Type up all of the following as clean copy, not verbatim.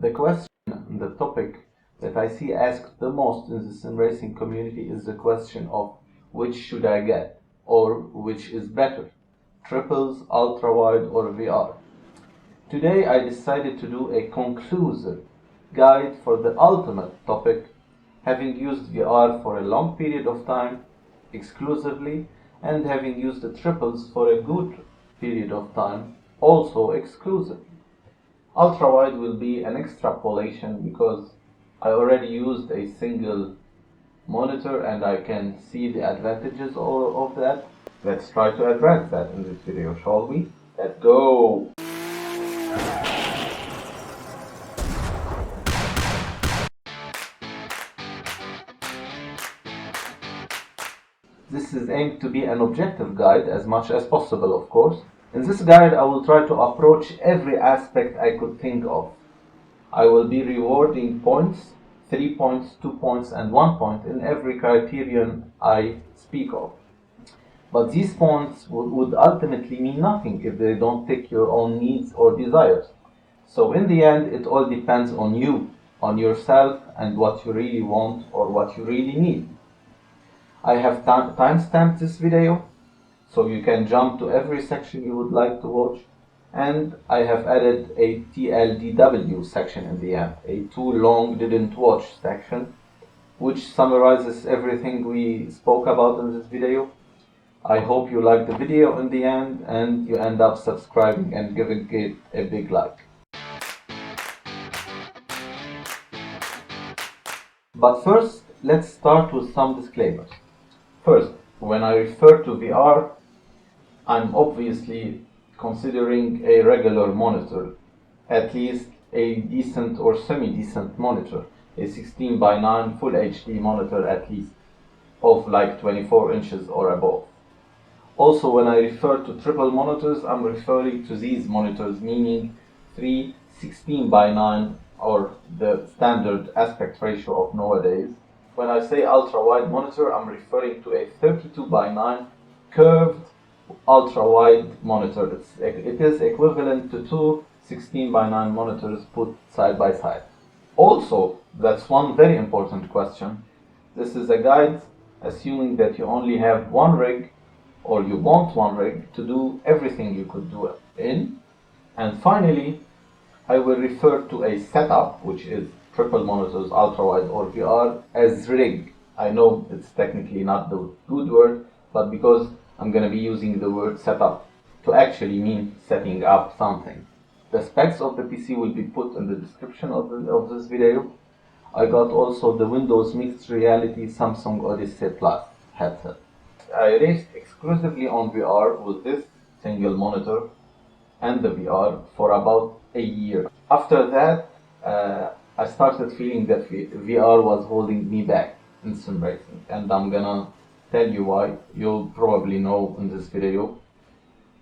The question, the topic that I see asked the most in the sim racing community is the question of which should I get, or which is better, triples, ultrawide or VR. Today I decided to do a conclusive guide for the ultimate topic, having used VR for a long period of time exclusively and having used the triples for a good period of time also exclusively. Ultrawide will be an extrapolation because I already used a single monitor and I can see the advantages of that. Let's try to address that in this video, shall we? Let's go! This is aimed to be an objective guide as much as possible, of course. In this guide, I will try to approach every aspect I could think of. I will be rewarding points, 3 points, 2 points, and 1 point in every criterion I speak of. But these points would ultimately mean nothing if they don't tick your own needs or desires. So in the end, it all depends on you, on yourself, and what you really want or what you really need. I have timestamped this video, so you can jump to every section you would like to watch, and I have added a TLDW section in the end, a too long didn't watch section, which summarizes everything we spoke about in this video. I hope you like the video in the end and you end up subscribing and giving it a big like. But first, let's start with some disclaimers. First, when I refer to VR, I'm obviously considering a regular monitor, at least a decent or semi-decent monitor, a 16:9 Full HD monitor at least, of like 24 inches or above. Also, when I refer to triple monitors, I'm referring to these monitors, meaning 3 16:9 or the standard aspect ratio of nowadays. When I say ultra-wide monitor, I'm referring to a 32:9 curved ultra-wide monitor. It is equivalent to two 16:9 monitors put side by side. Also, that's one very important question. This is a guide assuming that you only have one rig, or you want one rig to do everything you could do in. And finally, I will refer to a setup, which is triple monitors, ultrawide or VR, as rig. I know it's technically not the good word, but because I'm going to be using the word setup to actually mean setting up something. The specs of the PC will be put in the description of this video. I got also the Windows Mixed Reality Samsung Odyssey Plus headset. I raced exclusively on VR with this single monitor and the VR for about a year. After that, I started feeling that VR was holding me back in sim racing, and I'm gonna tell you why. You'll probably know in this video.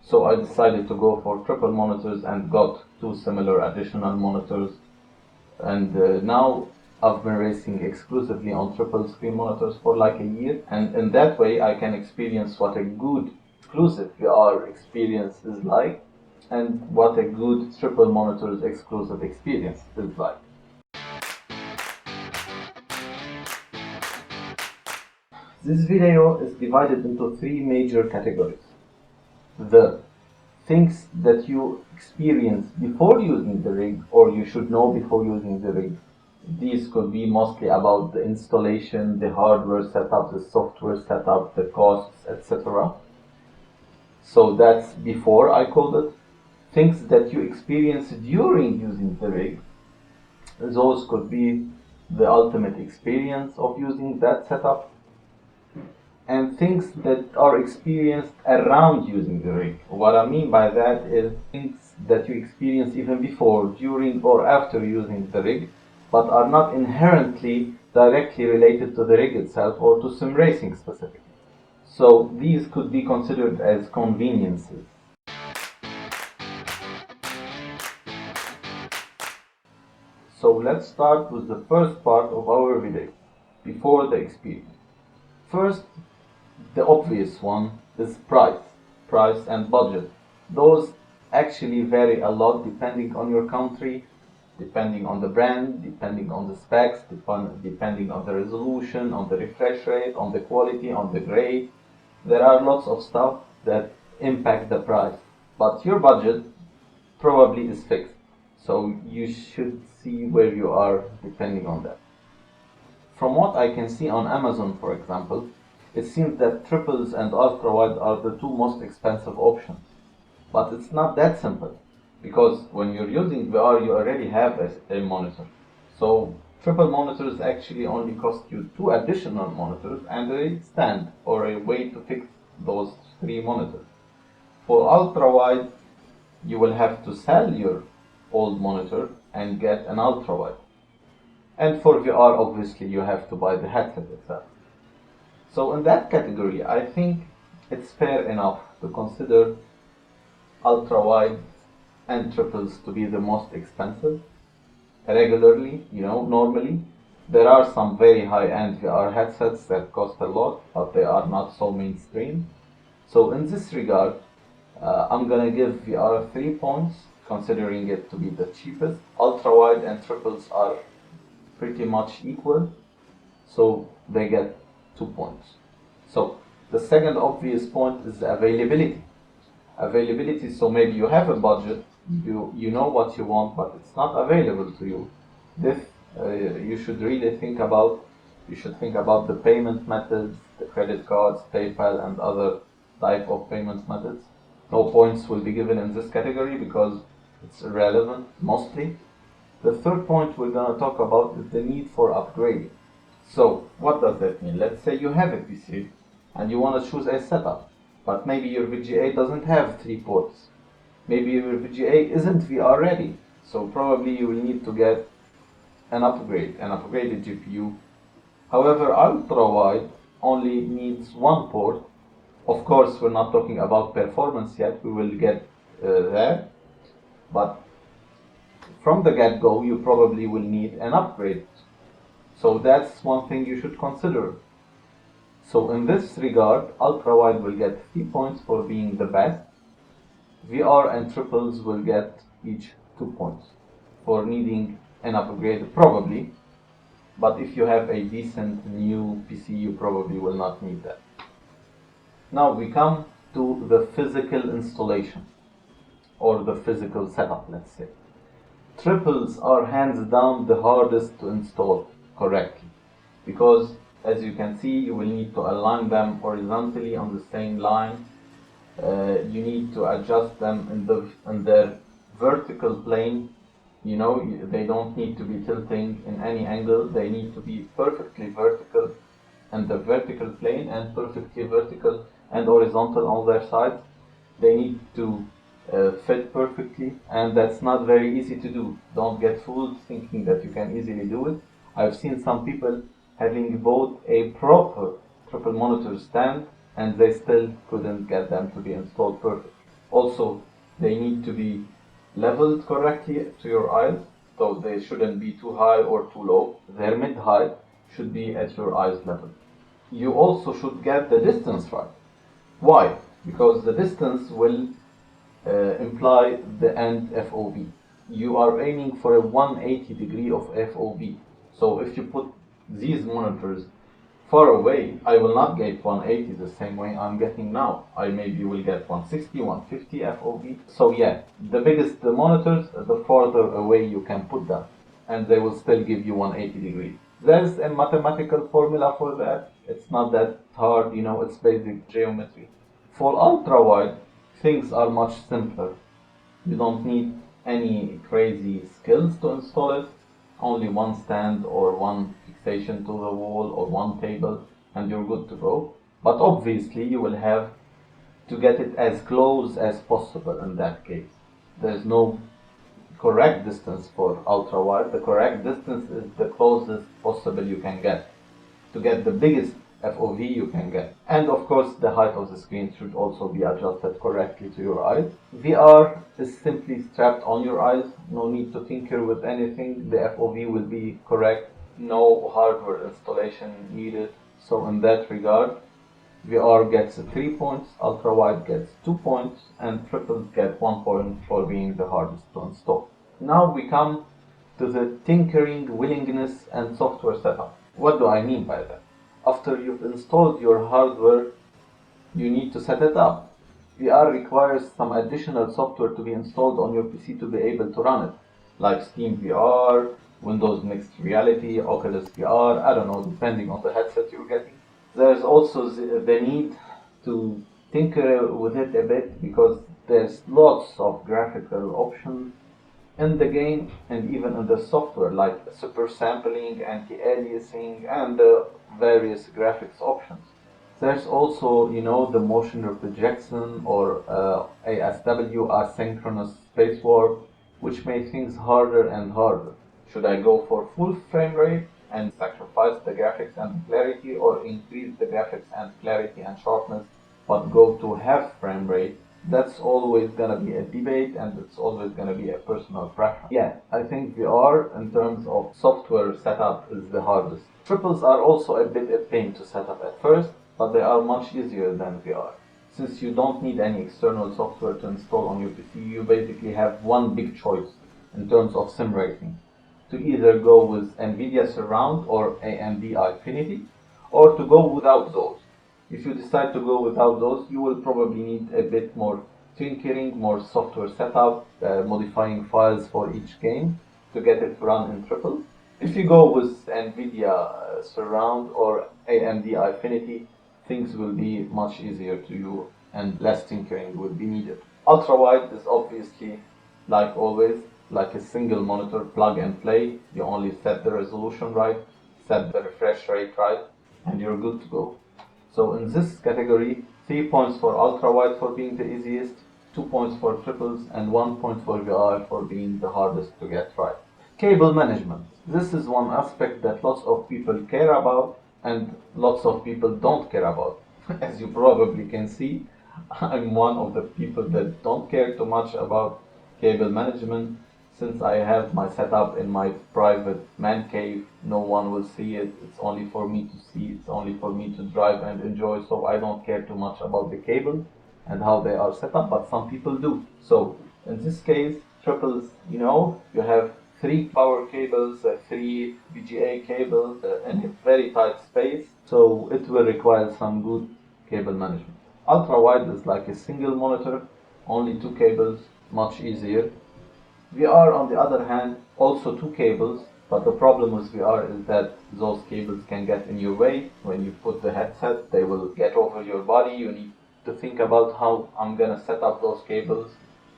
So I decided to go for triple monitors and got two similar additional monitors, and now I've been racing exclusively on triple screen monitors for like a year, and in that way I can experience what a good exclusive VR experience is like and what a good triple monitors exclusive experience is like. This video is divided into three major categories. The things that you experience before using the rig, or you should know before using the rig. These could be mostly about the installation, the hardware setup, the software setup, the costs, etc. So that's before, I called it. Things that you experience during using the rig. Those could be the ultimate experience of using that setup. And things that are experienced around using the rig. What I mean by that is things that you experience even before, during, or after using the rig, but are not inherently directly related to the rig itself or to sim racing specifically. So these could be considered as conveniences. So let's start with the first part of our video, before the experience. First, the obvious one is price and budget. Those actually vary a lot depending on your country depending on the brand, depending on the specs, depending on the resolution, on the refresh rate, on the quality, on the grade. There are lots of stuff that impact the price, but your budget probably is fixed, so you should see where you are depending on that. From what I can see on Amazon, for example, it seems that triples and ultrawide are the two most expensive options. But it's not that simple, because when you're using VR, you already have a monitor. So triple monitors actually only cost you 2 additional monitors and a stand or a way to fix those 3 monitors. For ultrawide, you will have to sell your old monitor and get an ultrawide. And for VR, obviously, you have to buy the headset itself. So in that category, I think it's fair enough to consider ultrawide and triples to be the most expensive regularly, normally. There are some very high-end VR headsets that cost a lot, but they are not so mainstream. So in this regard, I'm gonna give VR 3 points, considering it to be the cheapest. Ultrawide and triples are pretty much equal, so they get 2 points. So the second obvious point is the availability. Availability, so maybe you have a budget, you know what you want, but it's not available to you. This you should really think about. You should think about the payment methods, the credit cards, PayPal, and other type of payment methods. No points will be given in this category because it's irrelevant mostly. The third point we're going to talk about is the need for upgrading. So what does that mean? Let's say you have a PC and you want to choose a setup, but maybe your VGA doesn't have 3 ports. Maybe your VGA isn't VR ready, so probably you will need to get an upgraded GPU. However, ultrawide only needs 1 port. Of course, we're not talking about performance yet, we will get there, but from the get-go, you probably will need an upgrade. So that's one thing you should consider. So in this regard, ultrawide will get 3 points for being the best. VR and triples will get each 2 points for needing an upgrade, probably. But if you have a decent new PC, you probably will not need that. Now we come to the physical installation, or the physical setup, let's say. Triples are hands down the hardest to install correctly, because as you can see, you will need to align them horizontally on the same line. You need to adjust them in their vertical plane. They don't need to be tilting in any angle. They need to be perfectly vertical in the vertical plane and perfectly vertical and horizontal on their sides. They need to fit perfectly, and that's not very easy to do. Don't get fooled thinking that you can easily do it. I've seen some people having bought a proper triple monitor stand and they still couldn't get them to be installed perfectly. Also, they need to be leveled correctly to your eyes, so they shouldn't be too high or too low. Their mid-height should be at your eyes level. You also should get the distance right. Why? Because the distance will imply the end FOV. You are aiming for a 180 degree of FOV. So if you put these monitors far away, I will not get 180 the same way I'm getting now. I maybe will get 160, 150 FOV. So yeah, the biggest the monitors, the farther away you can put them, and they will still give you 180 degrees. There's a mathematical formula for that. It's not that hard, it's basic geometry. For ultrawide, things are much simpler. You don't need any crazy skills to install it. Only one stand or one fixation to the wall or one table and you're good to go. But obviously you will have to get it as close as possible in that case. There's no correct distance for ultrawide. The correct distance is the closest possible you can get to get the biggest FOV you can get. And of course the height of the screen should also be adjusted correctly to your eyes. VR is simply strapped on your eyes, no need to tinker with anything. The FOV will be correct, no hardware installation needed. So in that regard, VR gets 3 points, ultrawide gets 2 points, and triples get 1 point for being the hardest to install. Now we come to the tinkering willingness and software setup. What do I mean by that? After you've installed your hardware, you need to set it up. VR requires some additional software to be installed on your PC to be able to run it, like Steam VR, Windows Mixed Reality, Oculus VR, I don't know, depending on the headset you're getting. There's also the need to tinker with it a bit because there's lots of graphical options in the game and even in the software, like super sampling, anti-aliasing, and various graphics options. There's also, the motion projection or ASW, asynchronous space warp, which makes things harder and harder. Should I go for full frame rate and sacrifice the graphics and clarity, or increase the graphics and clarity and sharpness but go to half frame rate? That's always gonna be a debate, and it's always gonna be a personal preference. Yeah, I think VR in terms of software setup is the hardest. Triples are also a bit a pain to set up at first, but they are much easier than VR. Since you don't need any external software to install on your PC, you basically have one big choice in terms of sim racing. To either go with NVIDIA Surround or AMD Infinity, or to go without those. If you decide to go without those, you will probably need a bit more tinkering, more software setup, modifying files for each game to get it run in triples. If you go with NVIDIA Surround or AMD Infinity, things will be much easier to you and less tinkering will be needed. Ultrawide is obviously, like always, like a single monitor plug and play. You only set the resolution right, set the refresh rate right, and you're good to go. So in this category, 3 points for ultrawide for being the easiest, 2 points for triples, and 1 point for VR for being the hardest to get right. Cable management. This is one aspect that lots of people care about and lots of people don't care about. As you probably can see, I'm one of the people that don't care too much about cable management. Since I have my setup in my private man cave, no one will see it. It's only for me to see, it's only for me to drive and enjoy, so I don't care too much about the cables and how they are set up, but some people do. So in this case, triples, you have 3 power cables, 3 VGA cables in a very tight space, so it will require some good cable management. Ultra-wide is like a single monitor, only 2 cables, much easier. VR, on the other hand, also 2 cables, but the problem with VR is that those cables can get in your way. When you put the headset, they will get over your body. You need to think about how I'm gonna set up those cables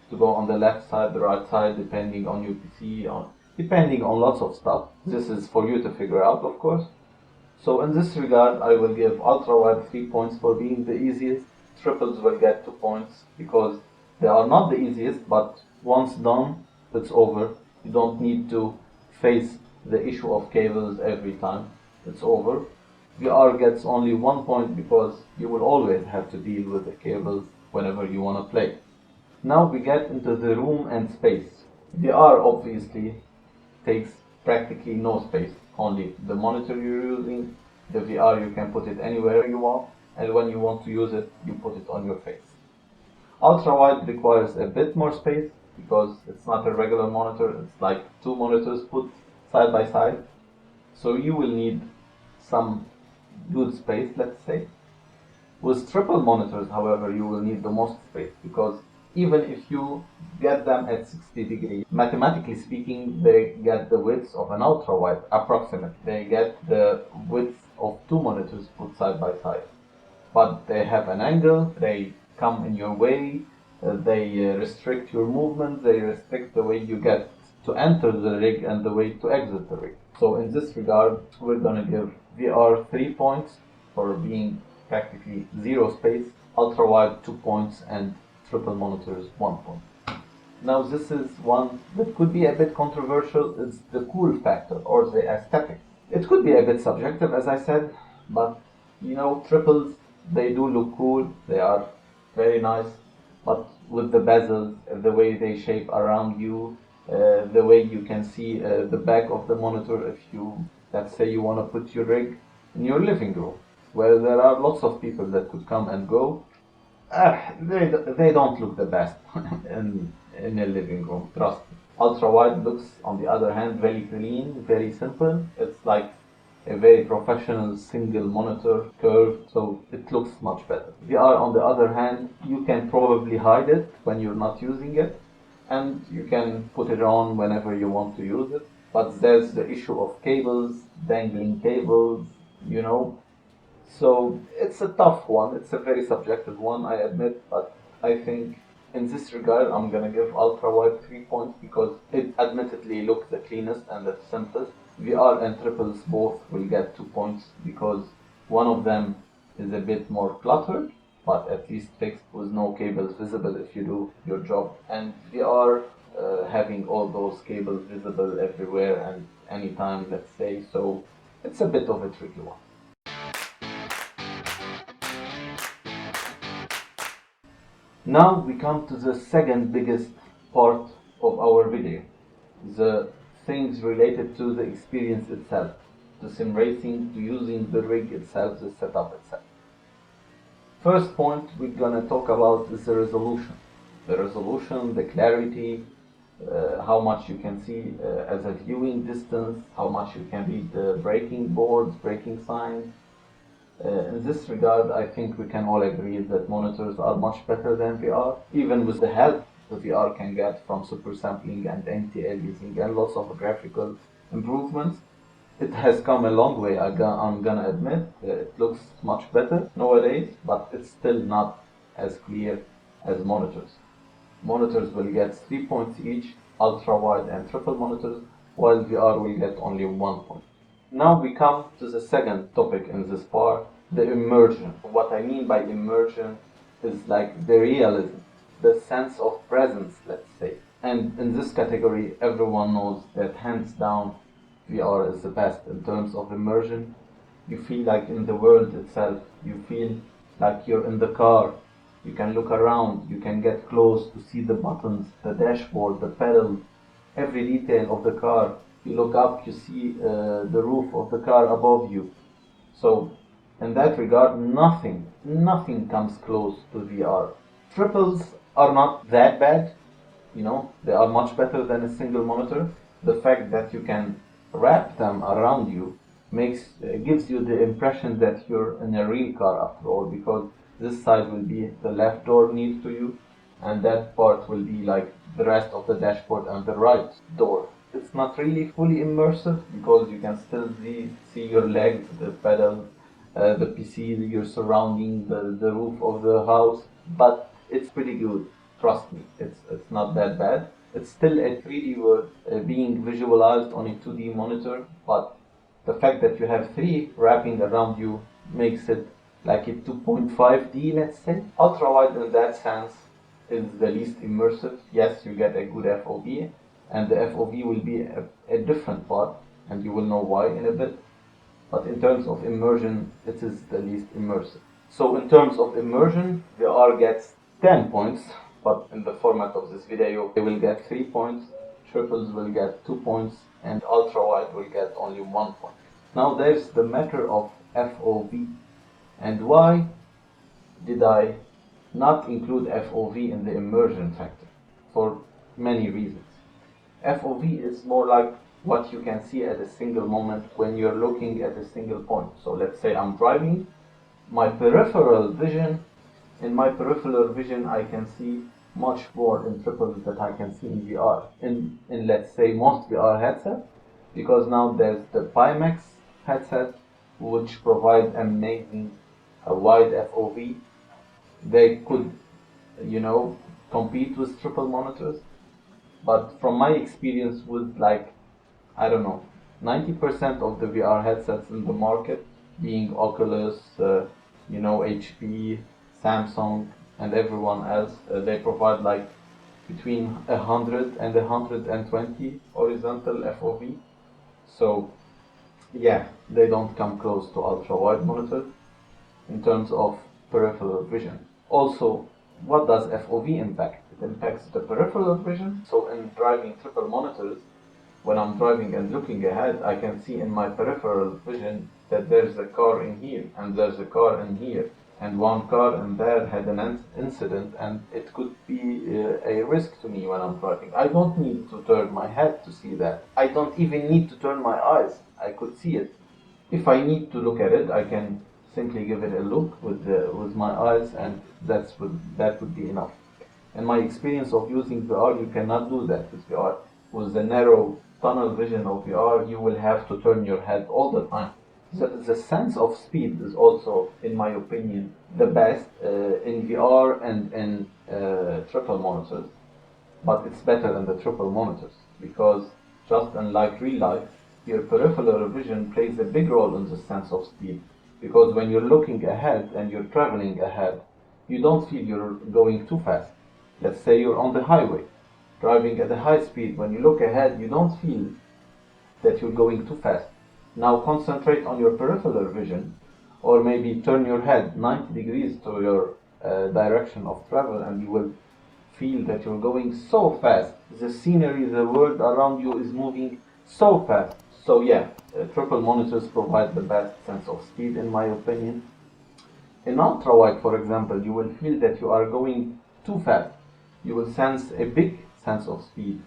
to go on the left side, the right side, depending on your PC, depending on lots of stuff. This is for you to figure out, of course. So in this regard, I will give ultrawide 3 points for being the easiest. Triples will get 2 points because they are not the easiest, but once done, it's over. You don't need to face the issue of cables every time. It's over. VR gets only 1 point because you will always have to deal with the cables whenever you want to play. Now we get into the room and space. VR obviously takes practically no space, only the monitor you're using. The VR, you can put it anywhere you want, and when you want to use it, you put it on your face. Ultrawide requires a bit more space because it's not a regular monitor, it's like 2 monitors put side by side. So you will need some good space, let's say. With triple monitors, however, you will need the most space because even if you get them at 60 degrees, mathematically speaking, they get the width of an ultrawide, approximately. They get the width of 2 monitors put side by side. But they have an angle, they come in your way, they restrict your movement, they restrict the way you get to enter the rig and the way to exit the rig. So in this regard, we're gonna give VR 3 points for being practically zero space, ultrawide 2 points, and triple monitors 1 point. Now this is one that could be a bit controversial. It's the cool factor or the aesthetic. It could be a bit subjective, as I said, but triples, they do look cool, they are very nice, but with the bezels, the way they shape around you, the way you can see the back of the monitor if you, let's say you want to put your rig in your living room, where there are lots of people that could come and go. They don't look the best in a living room, trust me. Ultrawide looks, on the other hand, very clean, very simple. It's like a very professional single monitor curved, so it looks much better. VR, on the other hand, you can probably hide it when you're not using it, and you can put it on whenever you want to use it. But there's the issue of cables, dangling cables, you know. So it's a tough one. It's a very subjective one, I admit, but I think in this regard, I'm gonna give Ultrawide 3 points because it admittedly looks the cleanest and the simplest. VR and triples both will get 2 points because one of them is a bit more cluttered, but at least fixed with no cables visible if you do your job. And VR having all those cables visible everywhere and anytime, let's say, so it's a bit of a tricky one. Now we come to the second biggest part of our video, the things related to the experience itself, to sim racing, to using the rig itself, the setup itself. First point we're gonna talk about is the resolution. The resolution, the clarity, how much you can see as a viewing distance, how much you can read the braking boards, braking signs. In this regard, I think we can all agree that monitors are much better than VR, even with the help the VR can get from super sampling and NTL using and lots of graphical improvements. It has come a long way, I'm gonna admit. It looks much better nowadays, but it's still not as clear as monitors. Monitors will get 3 points each, ultra-wide and triple monitors, while VR will get only 1 point. Now we come to the second topic in this part, the immersion. What I mean by immersion is like the realism, the sense of presence, let's say. And in this category, everyone knows that hands down, VR is the best in terms of immersion. You feel like in the world itself, you feel like you're in the car. You can look around, you can get close to see the buttons, the dashboard, the pedals, every detail of the car. You look up, you see the roof of the car above you. So in that regard, nothing comes close to VR. Triples are not that bad, you know, they are much better than a single monitor. The fact that you can wrap them around you gives you the impression that you're in a real car after all, because this side will be the left door near to you, and that part will be like the rest of the dashboard and the right door. It's not really fully immersive because you can still see your legs, the pedals, the PC, your surrounding, the roof of the house, but it's pretty good. Trust me, it's not that bad. It's still a 3D world being visualized on a 2D monitor, but the fact that you have 3 wrapping around you makes it like a 2.5D, let's say. Ultrawide in that sense is the least immersive. Yes, you get a good FOV, and the FOV will be a different part, and you will know why in a bit. But in terms of immersion, it is the least immersive. So in terms of immersion, VR gets 10 points, but in the format of this video, they will get 3 points, triples will get 2 points, and ultrawide will get only 1 point. Now there's the matter of FOV, and why did I not include FOV in the immersion factor? For many reasons. FOV is more like what you can see at a single moment when you're looking at a single point. So let's say I'm driving, my peripheral vision, in my peripheral vision I can see much more in triples that I can see in VR. In let's say most VR headsets, because now there's the Pimax headset which provide amazing wide FOV. They could, you know, compete with triple monitors. But from my experience with like, I don't know, 90% of the VR headsets in the market, being Oculus, you know, HP, Samsung, and everyone else, they provide like between 100 and 120 horizontal FOV. So yeah, they don't come close to ultra-wide monitors in terms of peripheral vision. Also, what does FOV impact? It impacts the peripheral vision. So in driving triple monitors, when I'm driving and looking ahead, I can see in my peripheral vision that there's a car in here and there's a car in here. and one car in there had an incident, and it could be a risk to me when I'm driving. I don't need to turn my head to see that. I don't even need to turn my eyes. I could see it. If I need to look at it, I can simply give it a look with my eyes, and that would be enough. In my experience of using VR, you cannot do that with VR. With the narrow tunnel vision of VR, you will have to turn your head all the time. The sense of speed is also, in my opinion, the best in VR and in triple monitors. But it's better in the triple monitors because, just unlike real life, your peripheral vision plays a big role in the sense of speed. Because when you're looking ahead and you're traveling ahead, you don't feel you're going too fast. Let's say you're on the highway, driving at a high speed. When you look ahead, you don't feel that you're going too fast. Now concentrate on your peripheral vision, or maybe turn your head 90 degrees to your direction of travel, and you will feel that you're going so fast. The scenery, the world around you is moving so fast. So yeah, triple monitors provide the best sense of speed, in my opinion. In ultrawide, for example, you will feel that you are going too fast. You will sense a big sense of speed,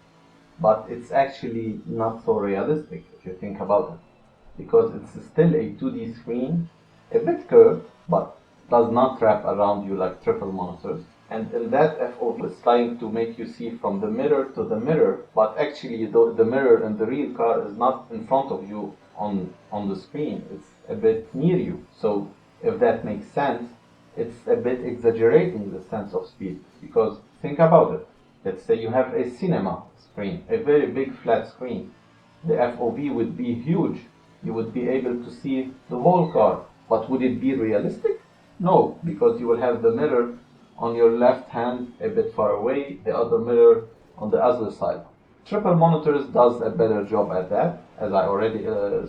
but it's actually not so realistic if you think about it, because it's still a 2D screen, a bit curved, but does not wrap around you like triple monitors. And in that FOV is trying to make you see from the mirror to the mirror, but actually the mirror in the real car is not in front of you on the screen, it's a bit near you. So if that makes sense, it's a bit exaggerating the sense of speed, because think about it. Let's say you have a cinema screen, a very big flat screen. The FOV would be huge. You would be able to see the whole car, but would it be realistic? No, because you will have the mirror on your left hand a bit far away, the other mirror on the other side. Triple monitors does a better job at that, as I already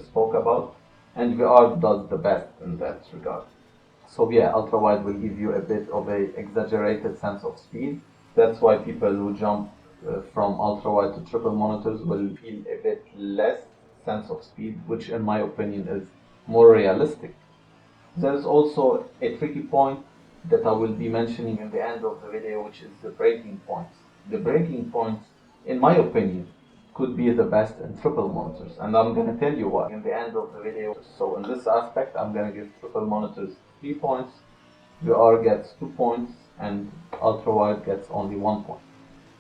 spoke about, and VR does the best in that regard. So yeah, ultrawide will give you a bit of a exaggerated sense of speed. That's why people who jump from ultrawide to triple monitors will feel a bit less sense of speed, which in my opinion is more realistic. There's also a tricky point that I will be mentioning in the end of the video, which is the braking points. The braking points, in my opinion, could be the best in triple monitors, and I'm going to tell you why in the end of the video. So in this aspect, I'm going to give triple monitors 3 points, VR gets 2 points, and ultrawide gets only 1 point.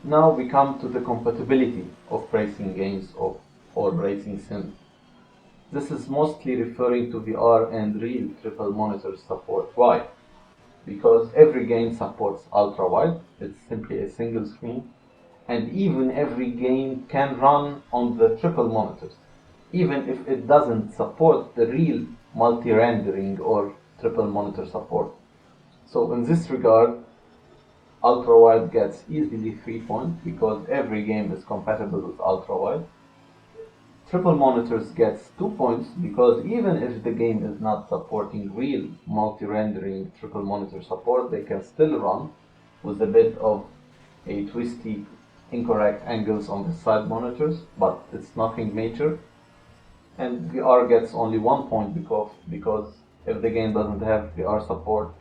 Now we come to the compatibility of racing games or racing sims. This is mostly referring to VR and real triple monitor support. Why? Because every game supports ultrawide, it's simply a single screen, and even every game can run on the triple monitors, even if it doesn't support the real multi-rendering or triple monitor support. So in this regard, ultrawide gets easily 3 points because every game is compatible with ultrawide. Triple monitors gets 2 points because even if the game is not supporting real multi-rendering triple monitor support, they can still run with a bit of a twisty, incorrect angles on the side monitors, but it's nothing major. And VR gets only 1 point because if the game doesn't have VR support,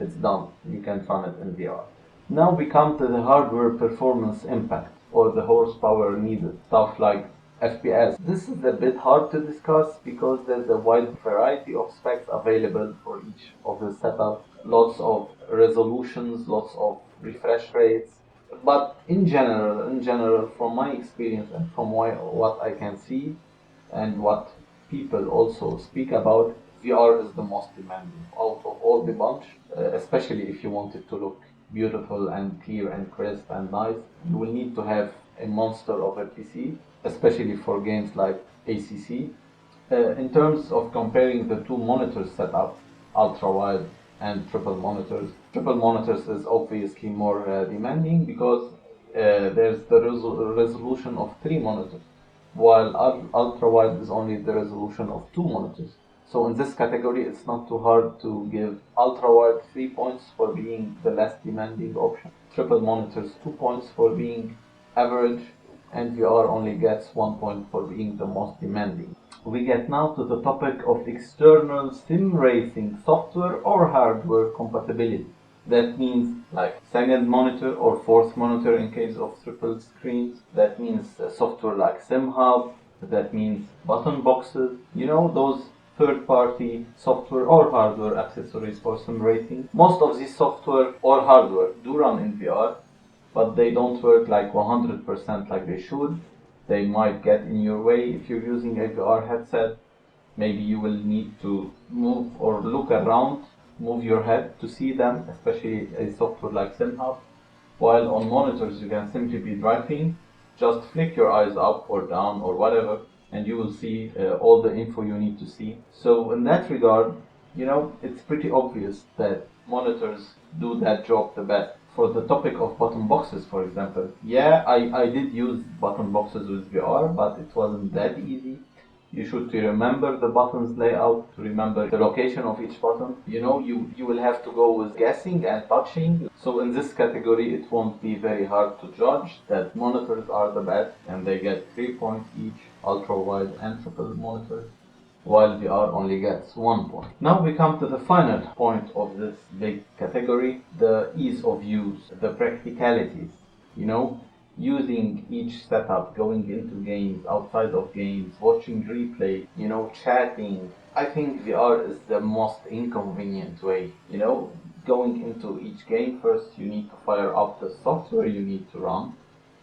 it's done. You can't run it in VR. Now we come to the hardware performance impact, or the horsepower needed, stuff like FPS. This is a bit hard to discuss because there's a wide variety of specs available for each of the setups. Lots of resolutions, lots of refresh rates. But in general, from my experience and from what I can see and what people also speak about, VR is the most demanding out of all the bunch, especially if you want it to look beautiful and clear and crisp and nice. You will need to have a monster of a PC, especially for games like ACC. In terms of comparing the two monitor setups, ultra-wide and triple monitors is obviously more demanding because there's the resolution of 3 monitors, while ultra-wide is only the resolution of 2 monitors. So in this category, it's not too hard to give ultra-wide 3 points for being the less demanding option, triple monitors 2 points for being average, and VR only gets 1 point for being the most demanding. we get now to the topic of external sim racing software or hardware compatibility. That means like second monitor or fourth monitor in case of triple screens. That means software like SimHub. That means button boxes. You know, those third-party software or hardware accessories for sim racing. Most of these software or hardware do run in VR, but they don't work like 100% like they should. They might get in your way if you're using a VR headset. Maybe you will need to move or look around, move your head to see them, especially a software like SimHub. While on monitors you can simply be driving, just flick your eyes up or down or whatever, and you will see all the info you need to see. So in that regard, you know, it's pretty obvious that monitors do that job the best. For the topic of button boxes, for example, yeah, I did use button boxes with VR, but it wasn't that easy. You should remember the button's layout, to remember the location of each button. You know, you will have to go with guessing and touching. So in this category, it won't be very hard to judge that monitors are the best, and they get 3 points each, ultra-wide and triple monitors, while VR only gets 1 point. Now we come to the final point of this big category, the ease of use, the practicalities. You know, using each setup, going into games, outside of games, watching replay, you know, chatting. I think VR is the most inconvenient way. You know, going into each game, first you need to fire up the software you need to run,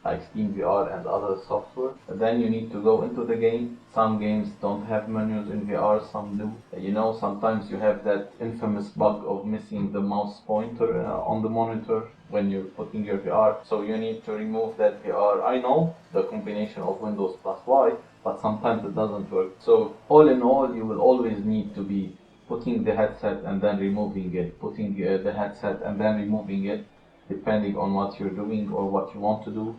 like Steam VR and other software. Then you need to go into the game. Some games don't have menus in VR, some do. You know, sometimes you have that infamous bug of missing the mouse pointer on the monitor when you're putting your VR. So you need to remove that VR. I know the combination of Windows plus Y, but sometimes it doesn't work. So all in all, you will always need to be putting the headset and then removing it, putting the headset and then removing it, depending on what you're doing or what you want to do.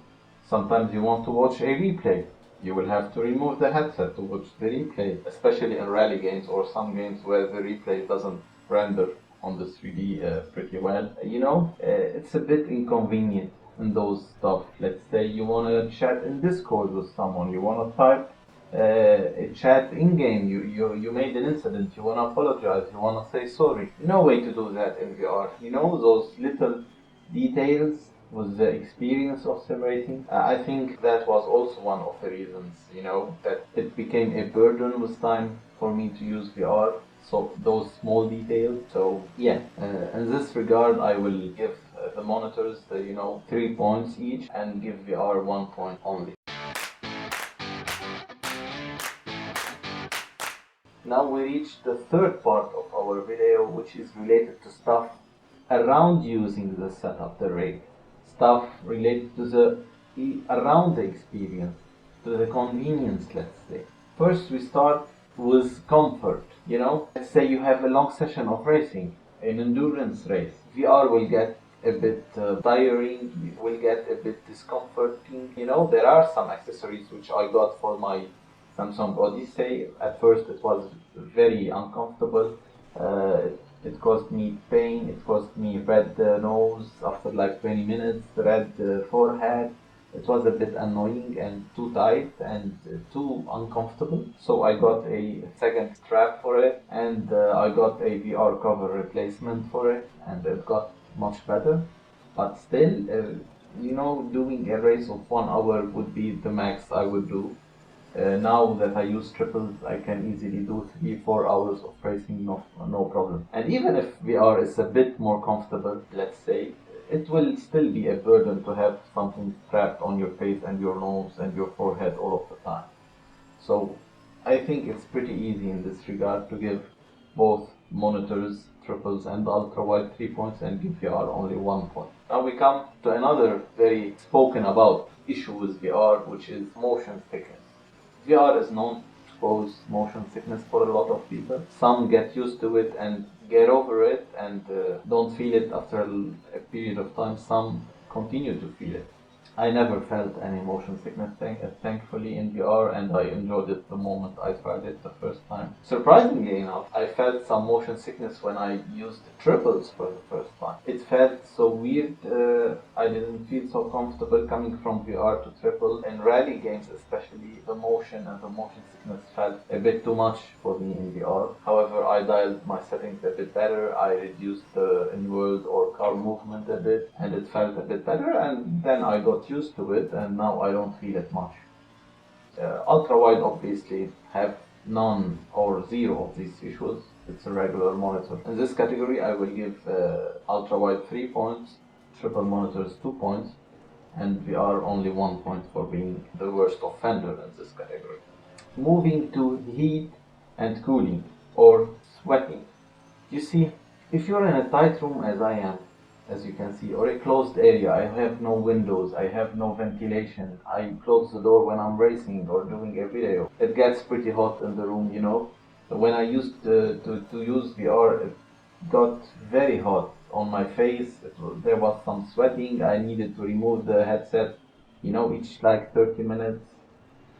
Sometimes you want to watch a replay. You will have to remove the headset to watch the replay, especially in rally games or some games where the replay doesn't render on the 3D pretty well. You know, it's a bit inconvenient in those stuff. Let's say you want to chat in Discord with someone, you want to type a chat in-game, you made an incident, you want to apologize, you want to say sorry. No way to do that in VR. You know, those little details with the experience of sim racing. I think that was also one of the reasons, you know, that it became a burden with time for me to use VR. So those small details. So yeah, in this regard, I will give the monitors, you know, 3 points each, and give VR 1 point only. Now we reach the third part of our video, which is related to stuff around using the setup, the rig. Stuff related to the around the experience, to the convenience, let's say. First we start with comfort. You know, let's say you have a long session of racing, an endurance race. VR will get a bit tiring, will get a bit discomforting. You know, there are some accessories which I got for my Samsung Odyssey. At first it was very uncomfortable. It caused me pain, it caused me red nose after like 20 minutes, red forehead. It was a bit annoying and too tight and too uncomfortable. So I got a second strap for it, and I got a VR cover replacement for it, and it got much better. But still, you know, doing a race of 1 hour would be the max I would do. Now that I use triples, I can easily do 3-4 hours of racing, no problem. And even if VR is a bit more comfortable, let's say, it will still be a burden to have something strapped on your face and your nose and your forehead all of the time. So I think it's pretty easy in this regard to give both monitors, triples and ultra-wide 3 points and give VR only 1 point. Now we come to another very spoken about issue with VR, which is motion sickness. VR is known to cause motion sickness for a lot of people. Some get used to it and get over it and don't feel it after a period of time. Some continue to feel it. I never felt any motion sickness, thankfully, in VR, and I enjoyed it the moment I tried it the first time. Surprisingly enough, I felt some motion sickness when I used triples for the first time. It felt so weird. I didn't feel so comfortable coming from VR to triple. In rally games especially, the motion and the motion sickness felt a bit too much for me in VR. However, I dialed my settings a bit better. I reduced the inward or car movement a bit, and it felt a bit better, and then I got used to it, and now I don't feel it much. Ultrawide obviously have none or zero of these issues. It's a regular monitor. In this category, I will give Ultrawide 3 points, triple monitors 2 points, and VR only 1 point for being the worst offender in this category. Moving to heat and cooling, or sweating. You see, if you're in a tight room as I am, as you can see, or a closed area, I have no windows, I have no ventilation, I close the door when I'm racing or doing a video. It gets pretty hot in the room, you know. When I used to use VR, it got very hot on my face. There was some sweating. I needed to remove the headset, you know, each like 30 minutes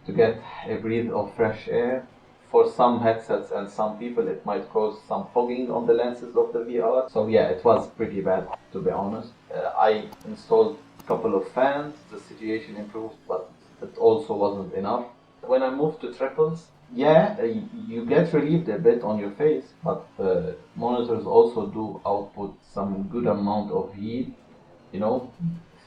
to get a breath of fresh air. For some headsets and some people, it might cause some fogging on the lenses of the VR. So yeah, it was pretty bad, to be honest. I installed a couple of fans. The situation improved, but it also wasn't enough. When I moved to triples, yeah, you get relieved a bit on your face, but monitors also do output some good amount of heat. You know,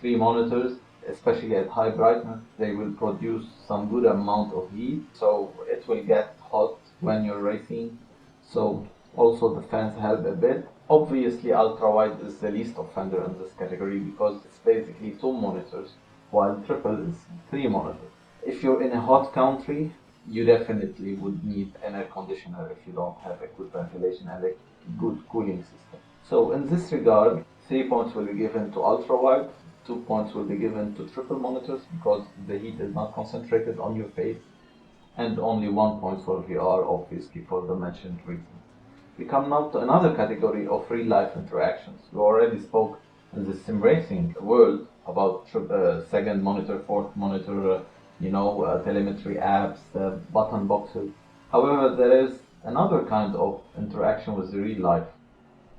3 monitors, especially at high brightness, they will produce some good amount of heat, so it will get hot when you're racing. So also the fans help a bit. Obviously, ultrawide is the least offender in this category because it's basically 2 monitors, while triple is 3 monitors. If you're in a hot country, you definitely would need an air conditioner if you don't have a good ventilation and a good cooling system. So in this regard, 3 points will be given to ultrawide, 2 points will be given to triple monitors because the heat is not concentrated on your face, and only 1 point for VR, obviously for the mentioned reasons. We come now to another category of real-life interactions. We already spoke in the sim racing world about second monitor, fourth monitor, telemetry apps, button boxes. However, there is another kind of interaction with the real life.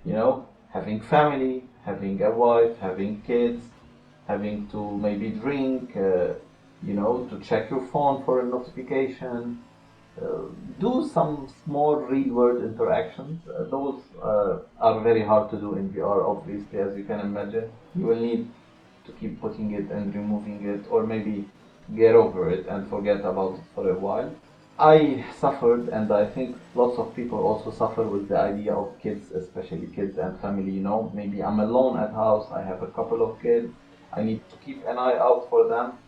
You know, having family, having a wife, having kids, having to maybe drink, to check your phone for a notification, do some small real-world interactions. Those are very hard to do in VR, obviously, as you can imagine. You will need to keep putting it and removing it, or maybe get over it and forget about it for a while. I suffered, and I think lots of people also suffer with the idea of kids, especially kids and family. You know, maybe I'm alone at house, I have a couple of kids, I need to keep an eye out for them.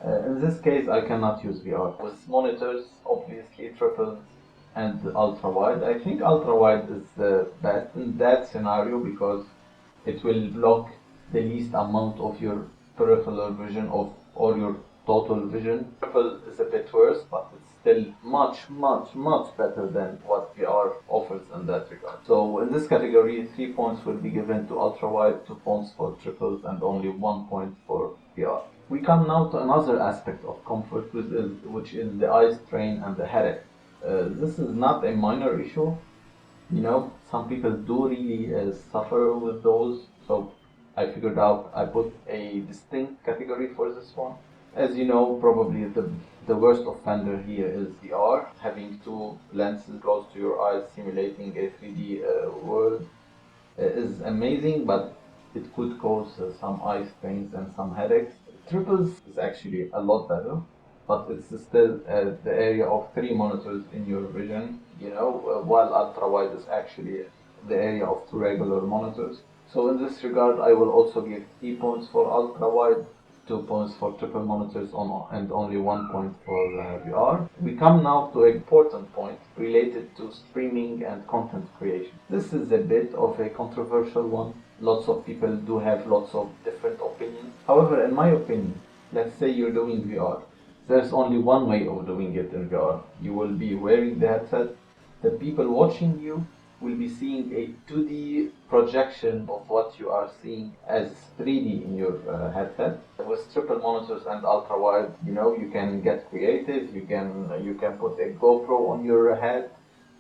In this case, I cannot use VR. With monitors, obviously triples and ultra-wide. I think ultra-wide is the best in that scenario because it will block the least amount of your peripheral vision or your total vision. Triple is a bit worse, but it's still much, much, much better than what VR offers in that regard. So in this category, 3 points will be given to ultra-wide, 2 points for triples, and only 1 point for VR. We come now to another aspect of comfort, which is the eye strain and the headache. This is not a minor issue. You know, some people do really suffer with those, so I figured out I put a distinct category for this one. As you know, probably the worst offender here is VR. Having 2 lenses close to your eyes simulating a 3D world is amazing, but it could cause some eye strains and some headaches. Triples is actually a lot better, but it's still the area of 3 monitors in your vision, while ultra-wide is actually the area of 2 regular monitors. So in this regard, I will also give 3 points for ultra-wide, 2 points for triple monitors and only 1 point for VR. We come now to an important point related to streaming and content creation. This is a bit of a controversial one. Lots of people do have lots of different opinions. However, in my opinion, let's say you're doing VR. There's only one way of doing it in VR. You will be wearing the headset. The people watching you will be seeing a 2D projection of what you are seeing as 3D in your headset. With triple monitors and ultra-wide, you can get creative. You can put a GoPro on your head.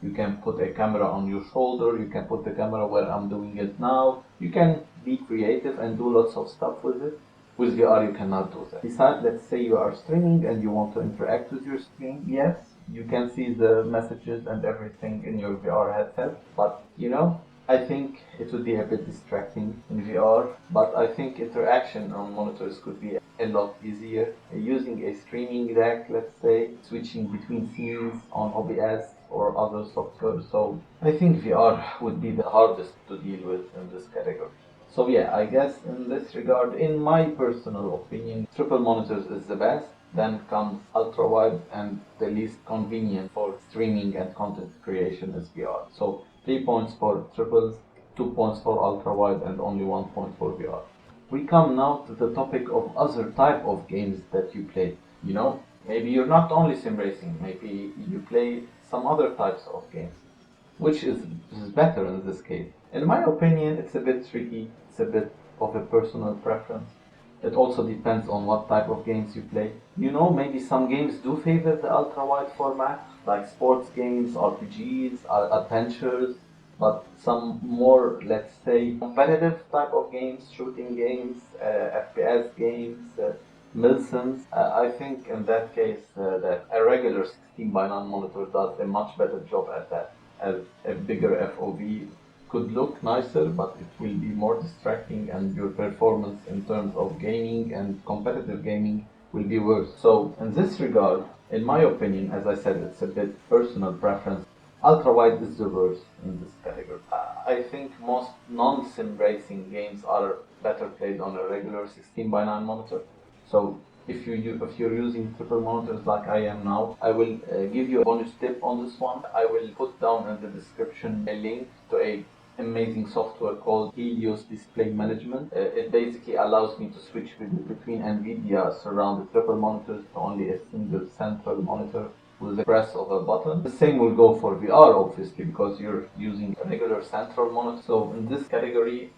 You can put a camera on your shoulder. You can put the camera where I'm doing it now. You can be creative and do lots of stuff with it. With VR, you cannot do that. Besides, let's say you are streaming and you want to interact with your screen. Yes, you can see the messages and everything in your VR headset. But, I think it would be a bit distracting in VR. But I think interaction on monitors could be a lot easier. Using a streaming deck, let's say, switching between scenes on OBS or other software. So I think VR would be the hardest to deal with in this category. So yeah, I guess in this regard, in my personal opinion, triple monitors is the best. Then comes ultra-wide, and the least convenient for streaming and content creation is VR. So 3 points for triples, 2 points for ultra-wide, and only 1 point for VR. We come now to the topic of other type of games that you play. Maybe you're not only sim racing, maybe you play some other types of games. Which is better in this case? In my opinion, it's a bit tricky. It's a bit of a personal preference. It also depends on what type of games you play. Maybe some games do favor the ultra-wide format, like sports games, RPGs, adventures, but some more, let's say, competitive type of games, shooting games, FPS games, milsims. I think in that case that a regular 16:9 monitor does a much better job at that, as a bigger FOV could look nicer, but it will be more distracting, and your performance in terms of gaming and competitive gaming will be worse. So in this regard, in my opinion, as I said, it's a bit personal preference. Ultra-wide is the worst in this category. I think most non-sim racing games are better played on a regular 16:9 monitor. So if you're using triple monitors like I am now, I will give you a bonus tip on this one. I will put down in the description a link to a amazing software called Helios Display Management. It basically allows me to switch between NVIDIA surrounded triple monitors to only a single central monitor with the press of a button. The same will go for VR, obviously, because you're using a regular central monitor. So in this category,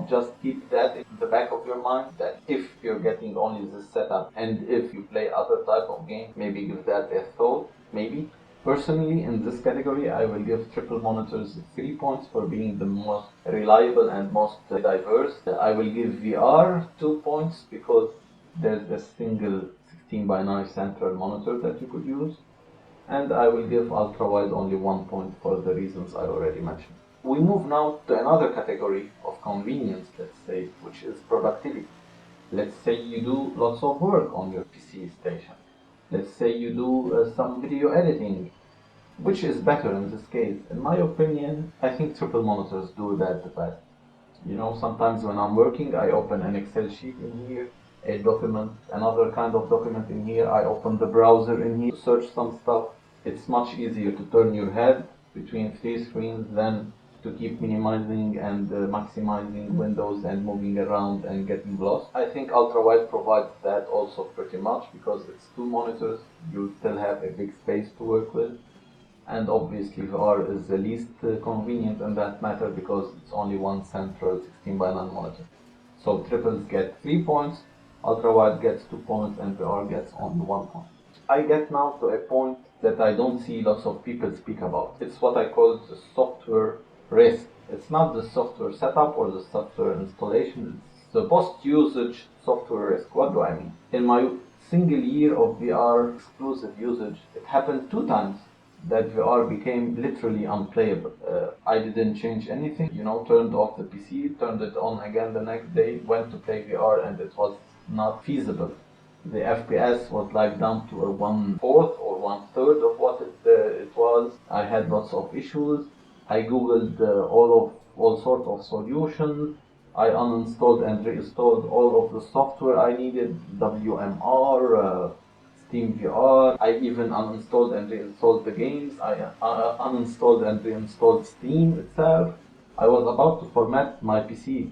just keep that in the back of your mind, that if you're getting only this setup and if you play other type of game, maybe give that a thought, maybe. Personally, in this category, I will give triple monitors 3 points for being the most reliable and most diverse. I will give VR 2 points because there's a single 16:9 central monitor that you could use. And I will give ultra-wide only 1 point for the reasons I already mentioned. We move now to another category of convenience, let's say, which is productivity. Let's say you do lots of work on your PC station. Let's say you do some video editing. Which is better in this case? In my opinion, I think triple monitors do that the best. Sometimes when I'm working, I open an Excel sheet in here, a document, another kind of document in here. I open the browser in here to search some stuff. It's much easier to turn your head between 3 screens than to keep minimizing and maximizing windows and moving around and getting lost. I think ultra-wide provides that also pretty much, because it's 2 monitors, you still have a big space to work with. And obviously VR is the least convenient in that matter, because it's only one central 16:9 monitor. So triples get 3 points, ultra-wide gets 2 points, and VR gets only 1 point. I get now to a point that I don't see lots of people speak about. It's what I call the software risk. It's not the software setup or the software installation, it's the post-usage software risk. What do I mean? In my single year of VR exclusive usage, it happened 2 times that VR became literally unplayable. I didn't change anything, turned off the PC, turned it on again the next day, went to play VR, and it was not feasible. The FPS was like down to a 1/4 or 1/3 of what it was. I had lots of issues. I googled all sorts of solutions. I uninstalled and reinstalled all of the software I needed, WMR, Steam VR. I even uninstalled and reinstalled the games. I uninstalled and reinstalled Steam itself. I was about to format my PC.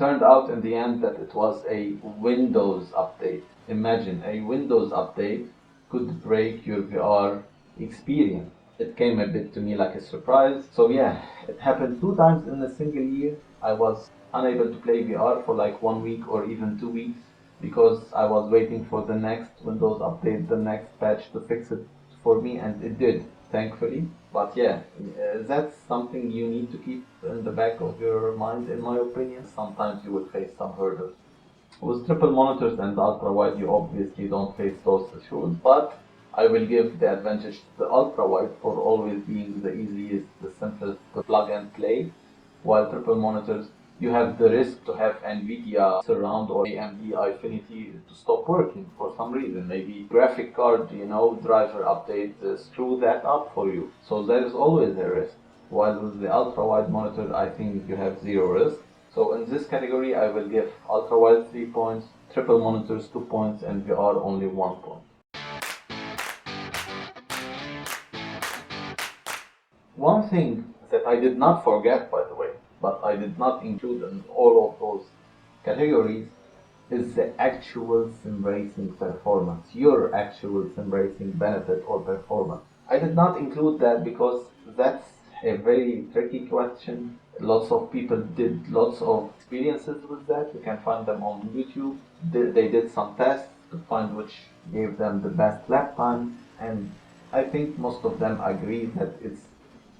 Turned out in the end that it was a Windows update. Imagine, a Windows update could break your VR experience. it came a bit to me like a surprise. So yeah, it happened 2 times in a single year. I was unable to play VR for like 1 week or even 2 weeks because I was waiting for the next Windows update, the next patch to fix it for me, and it did, thankfully. But yeah, that's something you need to keep in the back of your mind, in my opinion. Sometimes you will face some hurdles. With triple monitors and ultra wide, you obviously don't face those issues, but I will give the advantage to the ultra wide for always being the easiest, the simplest to plug and play. While triple monitors, you have the risk to have NVIDIA surround or AMD Infinity to stop working for some reason. Maybe graphic card, driver update, screw that up for you. So there is always a risk. While with the ultra wide monitor, I think you have zero risk. So in this category, I will give ultra wide 3 points, triple monitors 2 points, and VR only 1 point. One thing that I did not forget, by the way, but I did not include in all of those categories, is the actual Simracing performance, your actual Simracing benefit or performance. I did not include that because that's a very tricky question. Lots of people did lots of experiences with that. You can find them on YouTube. They did some tests to find which gave them the best lap time, and I think most of them agree that it's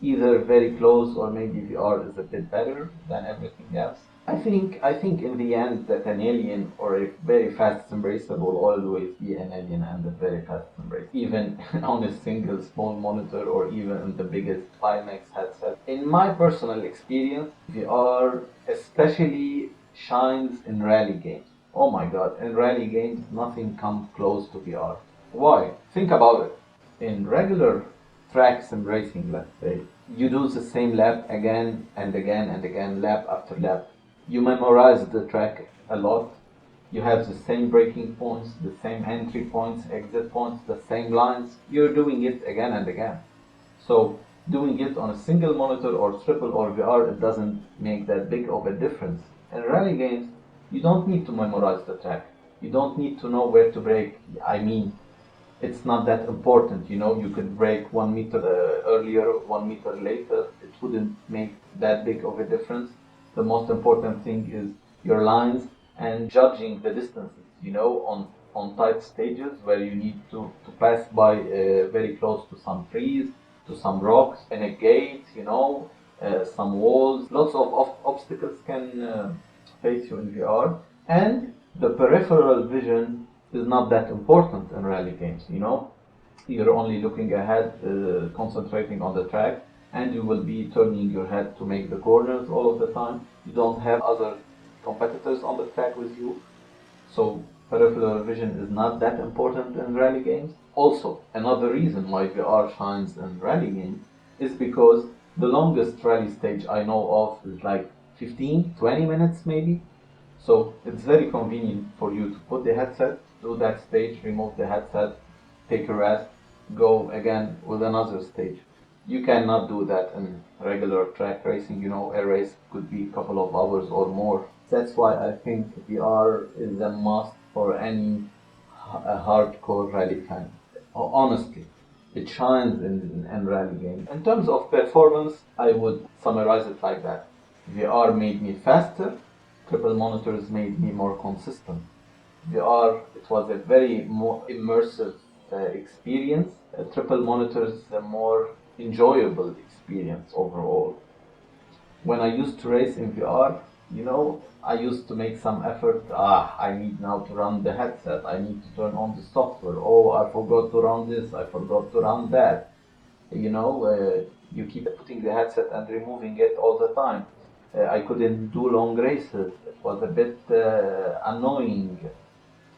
either very close or maybe VR is a bit better than everything else. I think in the end that an alien or a very fast embracer will always be an alien and a very fast embracer, even on a single small monitor or even in the biggest Pimax headset. In my personal experience, VR especially shines in rally games. Oh my god, in rally games nothing comes close to VR. Why? Think about it. In regular track sim racing, let's say, you do the same lap again and again and again, lap after lap. You memorize the track a lot. You have the same braking points, the same entry points, exit points, the same lines. You're doing it again and again. So doing it on a single monitor or triple or VR, it doesn't make that big of a difference. In rally games, you don't need to memorize the track. You don't need to know where to brake. I mean, it's not that important, you could brake 1 meter earlier, 1 meter later, it wouldn't make that big of a difference. The most important thing is your lines and judging the distances, on tight stages where you need to pass by very close to some trees, to some rocks, and a gate, some walls. Lots of obstacles can face you in VR, and the peripheral vision is not that important in rally games, You're only looking ahead, concentrating on the track, and you will be turning your head to make the corners all of the time. You don't have other competitors on the track with you, so peripheral vision is not that important in rally games. Also, another reason why VR shines in rally games is because the longest rally stage I know of is like 15, 20 minutes maybe. So it's very convenient for you to put the headset, do that stage, remove the headset, take a rest, go again with another stage. You cannot do that in regular track racing. A race could be a couple of hours or more. That's why I think VR is a must for any hardcore rally fan. Honestly, it shines in rally games. In terms of performance, I would summarize it like that. VR made me faster, triple monitors made me more consistent. VR, it was a very more immersive experience. Triple monitors, a more enjoyable experience overall. When I used to race in VR, I used to make some effort. I need now to run the headset. I need to turn on the software. Oh, I forgot to run this. I forgot to run that. You keep putting the headset and removing it all the time. I couldn't do long races. It was a bit annoying.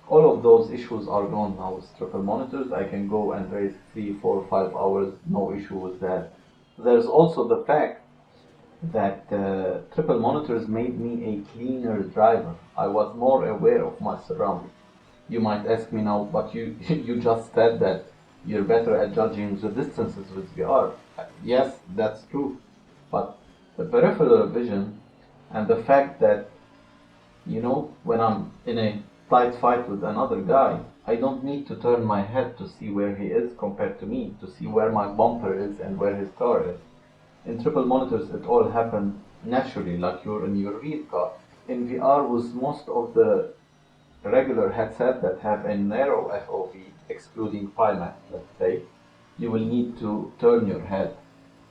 All of those issues are gone now with triple monitors. I can go and race 3, 4, 5 hours, no issue with that. There's also the fact that triple monitors made me a cleaner driver. I was more aware of my surroundings. You might ask me now, but you you just said that you're better at judging the distances with VR. Yes, that's true. But the peripheral vision and the fact that, when I'm in a tight fight with another guy, I don't need to turn my head to see where he is compared to me, to see where my bumper is and where his car is. In triple monitors, it all happens naturally, like you're in your real car. In VR, with most of the regular headset that have a narrow FOV, excluding Pimax, let's say, you will need to turn your head.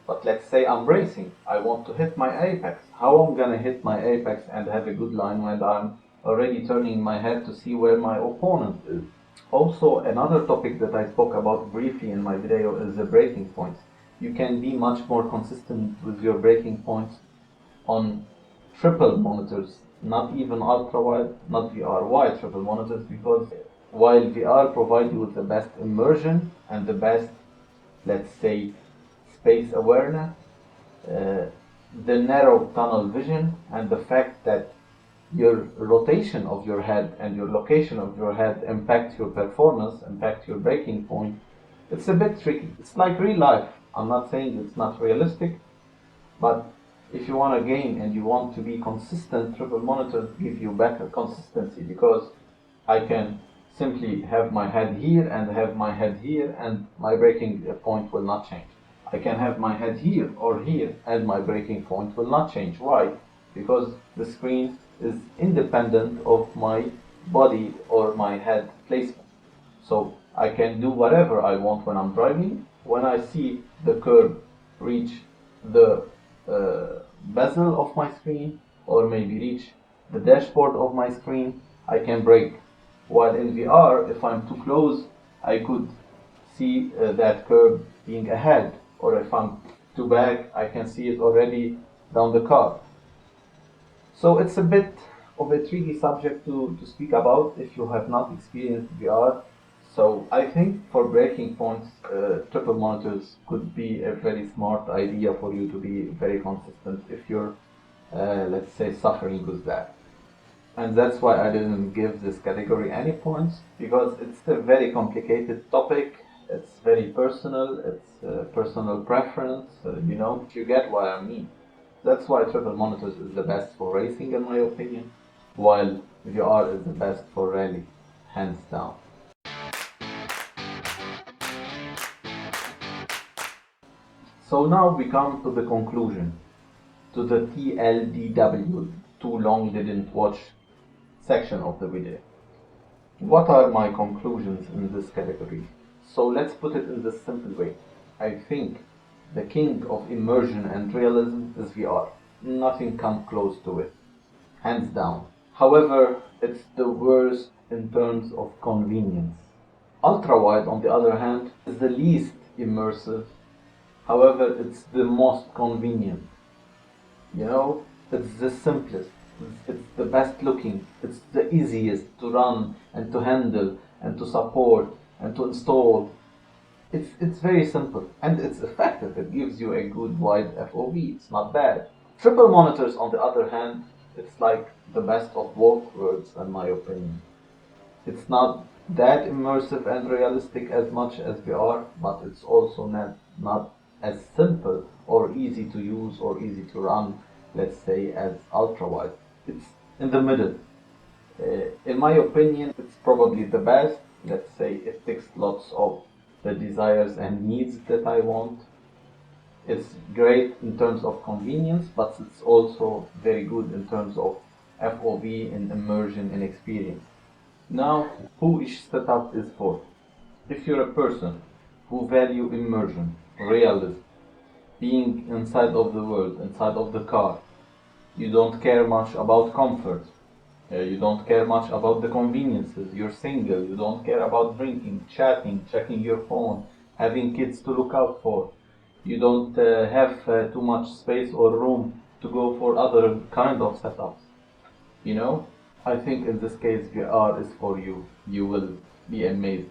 But let's say I'm racing, I want to hit my apex. How am I gonna hit my apex and have a good line when I'm already turning my head to see where my opponent is? Also, another topic that I spoke about briefly in my video is the braking points. You can be much more consistent with your braking points on triple monitors, not even ultra-wide, not VR-wide triple monitors, because while VR provides you with the best immersion and the best, let's say, space awareness, the narrow tunnel vision, and the fact that your rotation of your head and your location of your head impact your performance, impact your braking point, it's a bit tricky. It's like real life. I'm not saying it's not realistic, but if you want a game and you want to be consistent, triple monitors give you better consistency, because I can simply have my head here and have my head here and my braking point will not change. I can have my head here or here and my braking point will not change. Why? Because the screen is independent of my body or my head placement. So I can do whatever I want when I'm driving. When I see the curb reach the bezel of my screen, or maybe reach the dashboard of my screen, I can brake. While in VR, if I'm too close, I could see that curb being ahead, or if I'm too back, I can see it already down the car. So it's a bit of a tricky subject to speak about if you have not experienced VR. So I think for braking points, triple monitors could be a very smart idea for you to be very consistent if you're, let's say, suffering with that. And that's why I didn't give this category any points, because it's a very complicated topic. It's very personal. It's personal preference. You get what I mean. That's why triple monitors is the best for racing, in my opinion, while VR is the best for rally, hands down. So now we come to the conclusion, to the TLDW, too long didn't watch section of the video. What are my conclusions in this category? So let's put it in this simple way. I think the king of immersion and realism is VR. Nothing comes close to it, hands down. However, it's the worst in terms of convenience. Ultrawide, on the other hand, is the least immersive. However, it's the most convenient. It's the simplest. It's the best looking. It's the easiest to run and to handle and to support and to install. It's very simple and it's effective. It gives you a good wide FOV. It's not bad. Triple monitors, on the other hand, it's like the best of both worlds, in my opinion. It's not that immersive and realistic as much as VR, but it's also not as simple or easy to use or easy to run, let's say, as ultrawide. It's in the middle. In my opinion, it's probably the best. Let's say it ticks lots of the desires and needs that I want. It's great in terms of convenience, but it's also very good in terms of FOV and immersion and experience. Now, who each setup is for? If you're a person who value immersion, realism, being inside of the world, inside of the car, you don't care much about comfort, you don't care much about the conveniences, you're single, you don't care about drinking, chatting, checking your phone, having kids to look out for, you don't have too much space or room to go for other kind of setups. I think in this case VR is for you. You will be amazed.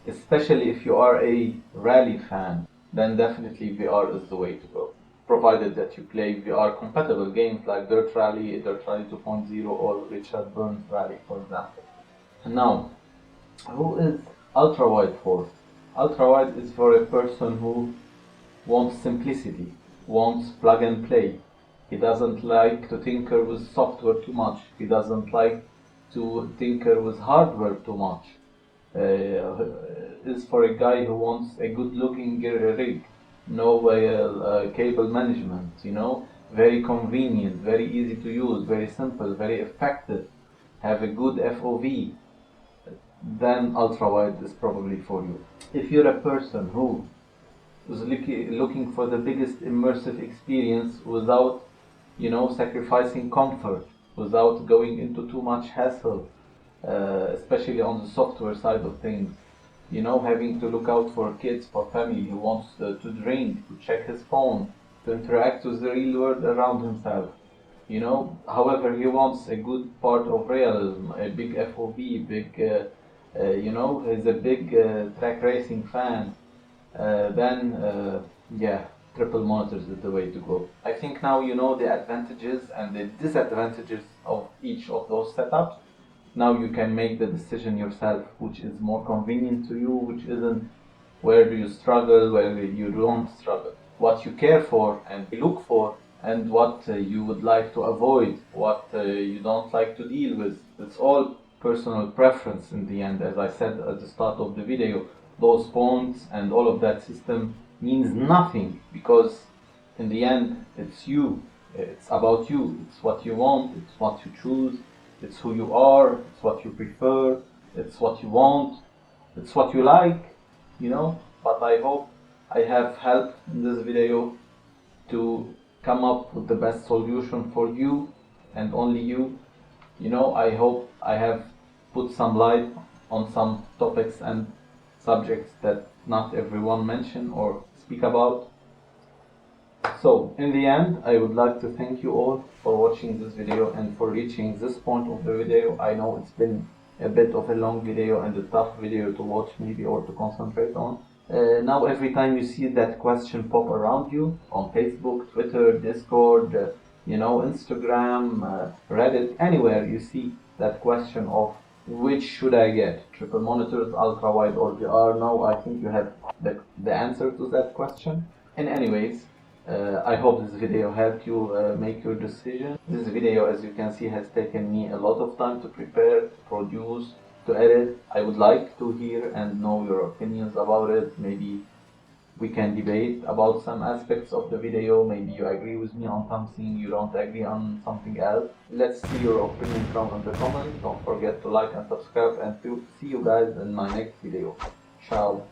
Especially if you are a rally fan, then definitely VR is the way to go. Provided that you play VR compatible games like Dirt Rally 2.0 or Richard Burns Rally, for example. And now, who is Ultrawide for? Ultrawide is for a person who wants simplicity, wants plug and play. He doesn't like to tinker with software too much. He doesn't like to tinker with hardware too much. is for a guy who wants a good looking rig, no cable management, very convenient, very easy to use, very simple, very effective, have a good FOV, then ultrawide is probably for you. If you're a person who is looking for the biggest immersive experience without, sacrificing comfort, without going into too much hassle, especially on the software side of things, having to look out for kids, for family who wants to drink, to check his phone, to interact with the real world around himself. However, he wants a good part of realism, a big FOV, he's a big track racing fan. Then yeah, triple monitors is the way to go. I think now you know the advantages and the disadvantages of each of those setups. Now you can make the decision yourself, which is more convenient to you, which isn't. Where do you struggle, where you don't struggle, what you care for and look for, and what you would like to avoid, what you don't like to deal with. It's all personal preference in the end. As I said at the start of the video, those points and all of that system means nothing, because in the end it's you, it's about you, it's what you want, it's what you choose, it's who you are, it's what you prefer, it's what you want, it's what you like, but I hope I have helped in this video to come up with the best solution for you and only you. I hope I have put some light on some topics and subjects that not everyone mention or speak about. So in the end, I would like to thank you all for watching this video and for reaching this point of the video. I know it's been a bit of a long video and a tough video to watch maybe or to concentrate on. Now every time you see that question pop around you on Facebook, Twitter, Discord, Instagram, Reddit, anywhere you see that question of which should I get, triple monitors, ultrawide or VR, now I think you have the answer to that question. And anyways, I hope this video helped you make your decision. This video, as you can see, has taken me a lot of time to prepare, to produce, to edit. I would like to hear and know your opinions about it. Maybe we can debate about some aspects of the video. Maybe you agree with me on something, you don't agree on something else. Let's see your opinion down in the comments. Don't forget to like and subscribe, and to see you guys in my next video. Ciao.